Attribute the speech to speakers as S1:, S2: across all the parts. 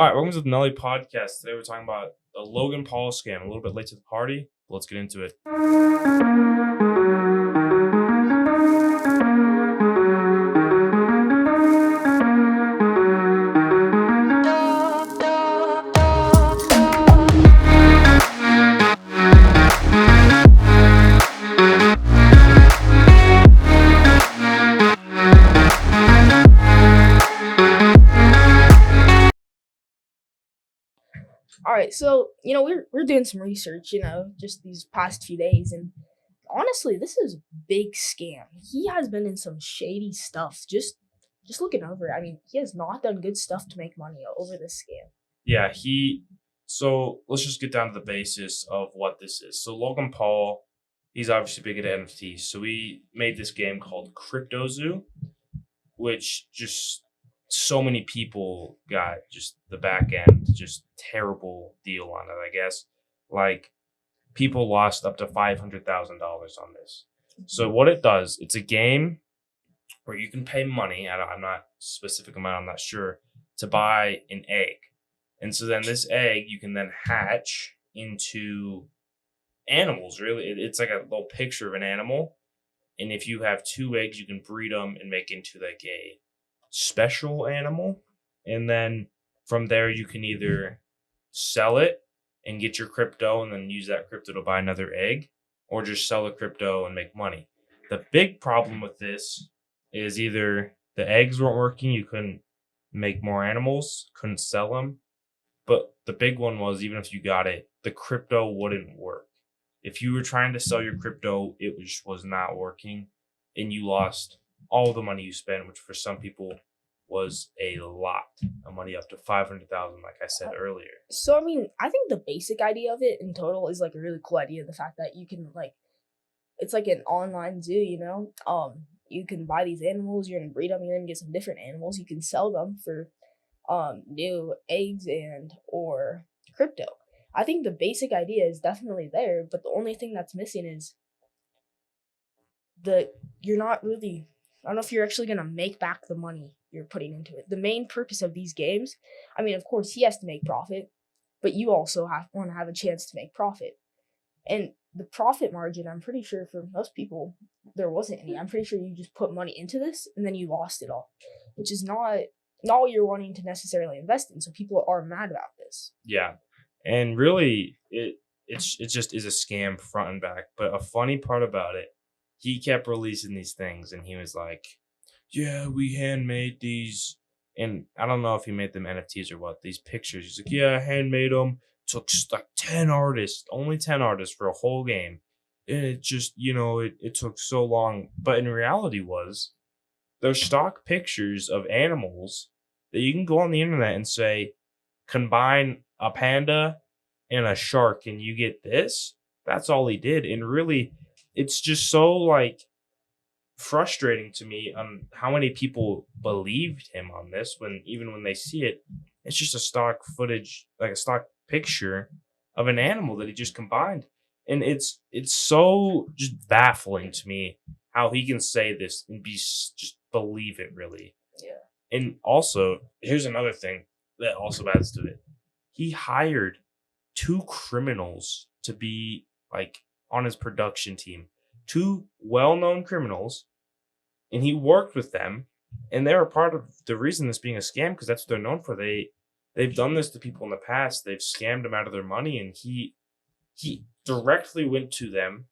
S1: All right, welcome to the NELLY podcast. Today we're talking about the Logan Paul scam. A little bit late to the party, but let's get into it.
S2: All right, so we're doing some research, just these past few days, and honestly, this is a big scam. He has been in some shady stuff. Just looking over it, I mean, he has not done good stuff to make money over this scam.
S1: Yeah, so let's just get down to the basis of what this is. So Logan Paul, he's obviously big at NFTs. So we made this game called Crypto Zoo, which just so many people got just the back end, just terrible deal on it, I guess. Like people lost up to $500,000 on this. So what it does, it's a game where you can pay money. I'm not specific amount. I'm not sure to buy an egg, and so then this egg you can then hatch into animals. Really, it's like a little picture of an animal, and if you have two eggs, you can breed them and make into like a special animal, and then from there you can either sell it and get your crypto and then use that crypto to buy another egg, or just sell the crypto and make money. The big problem with this is either the eggs weren't working, you couldn't make more animals, couldn't sell them, but the big one was even if you got it, the crypto wouldn't work. If you were trying to sell your crypto, it was not working, and you lost all the money you spent, which for some people was a lot of money, up to 500,000, like I said earlier.
S2: So I mean, I think the basic idea of it in total is like a really cool idea. The fact that you can it's like an online zoo, you can buy these animals, you're gonna breed them, you're gonna get some different animals, you can sell them for new eggs and or crypto. I think the basic idea is definitely there, but the only thing that's missing is you're not really, I don't know if you're actually gonna make back the money you're putting into it. The main purpose of these games, I mean, of course he has to make profit, but you also want to have a chance to make profit. And the profit margin, I'm pretty sure for most people, there wasn't any. I'm pretty sure you just put money into this and then you lost it all, which is not what you're wanting to necessarily invest in. So people are mad about this.
S1: Yeah, and really, it just is a scam front and back. But a funny part about it, he kept releasing these things, and he was like, "Yeah, we handmade these," and I don't know if he made them NFTs or what. These pictures, he's like, "Yeah, I handmade them." Took like 10 artists, only 10 artists for a whole game. And it just, it took so long. But in reality they're stock pictures of animals that you can go on the internet and say, combine a panda and a shark and you get this. That's all he did. And really, it's just so frustrating to me on how many people believed him on this when even when they see it, it's just a stock footage, like a stock picture of an animal that he just combined. And it's so just baffling to me how he can say this and just believe it, really.
S2: Yeah.
S1: And also, here's another thing that also adds to it. He hired two criminals to be on his production team, two well-known criminals, and he worked with them, and they're a part of the reason this being a scam, because that's what they're known for. They've done this to people in the past. They've scammed them out of their money, and he directly went to them,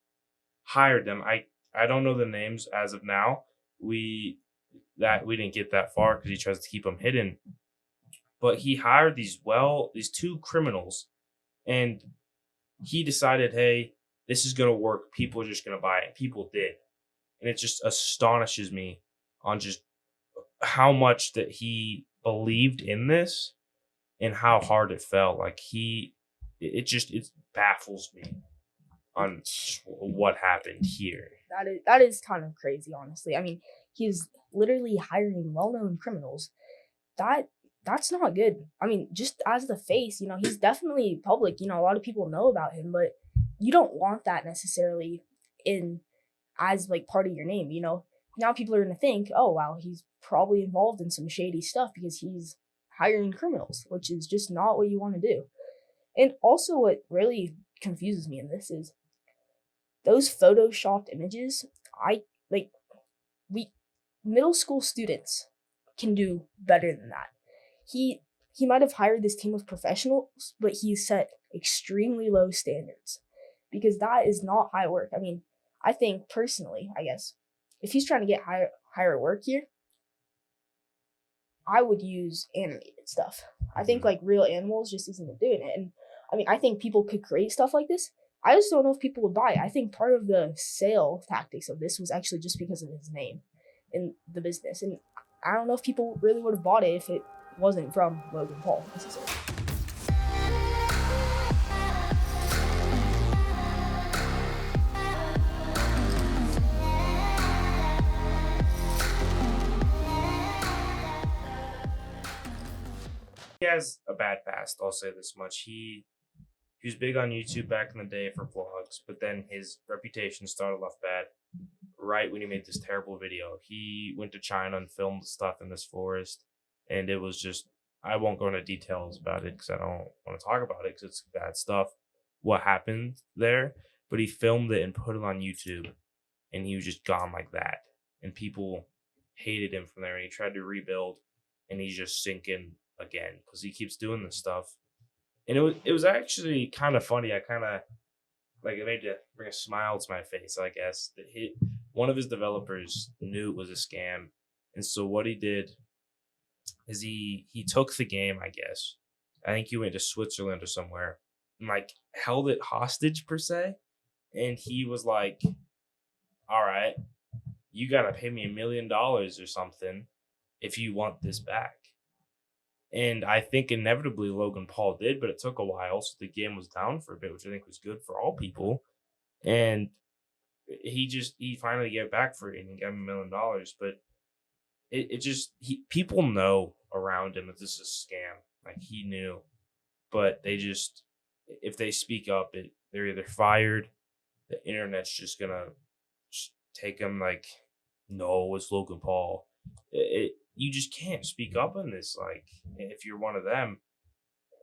S1: hired them. I don't know the names as of now. We didn't get that far because he tries to keep them hidden. But he hired these two criminals, and he decided, hey, this is gonna work. People are just gonna buy it. People did, and it just astonishes me on just how much that he believed in this. And how hard it felt. It baffles me on what happened here.
S2: That is kind of crazy, honestly. I mean, he's literally hiring well-known criminals. That's not good. I mean, just as the face, he's definitely public. A lot of people know about him, but you don't want that necessarily as part of your name. Now people are gonna think, oh wow, he's probably involved in some shady stuff because he's hiring criminals, which is just not what you want to do. And also, what really confuses me in this is those photoshopped images. I like we middle school students can do better than that. He might have hired this team of professionals, but he set extremely low standards because that is not high work. I mean, I think personally, I guess, if he's trying to get higher work here, I would use animated stuff. I think like real animals just isn't doing it. And I mean, I think people could create stuff like this. I just don't know if people would buy it. I think part of the sale tactics of this was actually just because of his name in the business. And I don't know if people really would have bought it if it wasn't from Logan Paul necessarily.
S1: He has a bad past, I'll say this much. He was big on YouTube back in the day for vlogs, but then his reputation started off bad right when he made this terrible video. He went to China and filmed stuff in this forest, and it was just, I won't go into details about it because I don't want to talk about it because it's bad stuff, what happened there, but he filmed it and put it on YouTube, and he was just gone like that. And people hated him from there, and he tried to rebuild, and he's just sinking again because he keeps doing this stuff. And it was actually kind of funny. I kind of like it made to bring a smile to my face, I guess. That one of his developers knew it was a scam, and so what he did is he took the game, I guess. I think he went to Switzerland or somewhere and like held it hostage per se. And he was like, "All right, you gotta pay me $1 million or something if you want this back." And I think inevitably Logan Paul did, but it took a while, so the game was down for a bit, which I think was good for all people. And he finally gave back for it and gave him $1 million. But people know around him that this is a scam. Like he knew, but they just, if they speak up, they're either fired. The internet's just gonna take them like, no, it's Logan Paul. You just can't speak up on this, like, if you're one of them.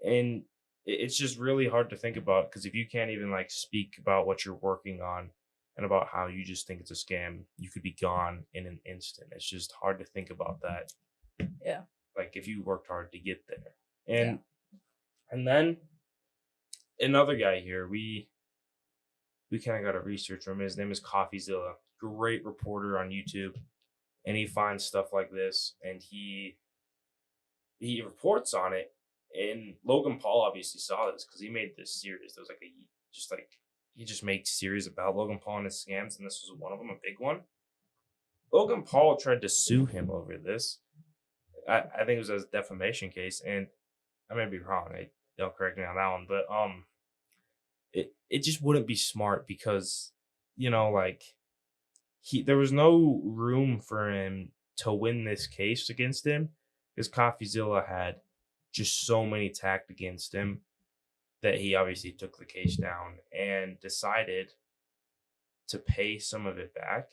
S1: And it's just really hard to think about because if you can't even, like, speak about what you're working on and about how you just think it's a scam, you could be gone in an instant. It's just hard to think about that.
S2: Yeah.
S1: Like, if you worked hard to get there. And then another guy here, we kind of got to research from. His name is CoffeeZilla. Great reporter on YouTube. And he finds stuff like this, and he reports on it. And Logan Paul obviously saw this because he made this series. There was he just makes series about Logan Paul and his scams, and this was one of them, a big one. Logan Paul tried to sue him over this. I think it was a defamation case, and I may be wrong. They'll correct me on that one, but it just wouldn't be smart because there was no room for him to win this case against him because CoffeeZilla had just so many tacked against him that he obviously took the case down and decided to pay some of it back,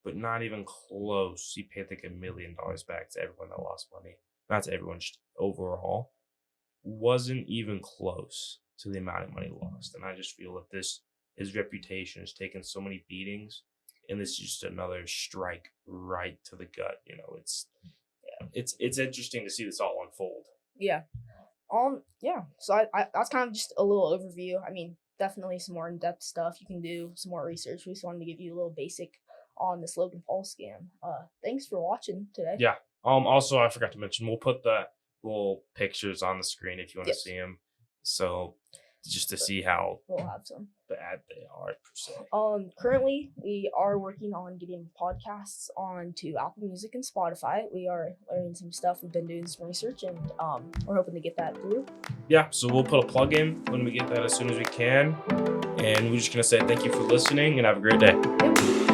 S1: but not even close. He paid like $1 million back to everyone that lost money. Not to everyone, just overall. Wasn't even close to the amount of money lost. And I just feel that his reputation has taken so many beatings. And this is just another strike right to the gut. It's interesting to see this all unfold.
S2: Yeah. Yeah. So I that's kind of just a little overview. I mean, definitely some more in-depth stuff you can do, some more research. We just wanted to give you a little basic on this Logan Paul scam. Thanks for watching today.
S1: Yeah. Also, I forgot to mention, we'll put the little pictures on the screen if you want to see them. So just to see how
S2: we'll have some
S1: bad they are per se.
S2: Currently we are working on getting podcasts onto Apple Music and Spotify. We are learning some stuff. We've been doing some research, and we're hoping to get that through. Yeah, so we'll put a plug in when we get that as soon as we can. And we're just gonna say thank you for listening and have a great day. Yep.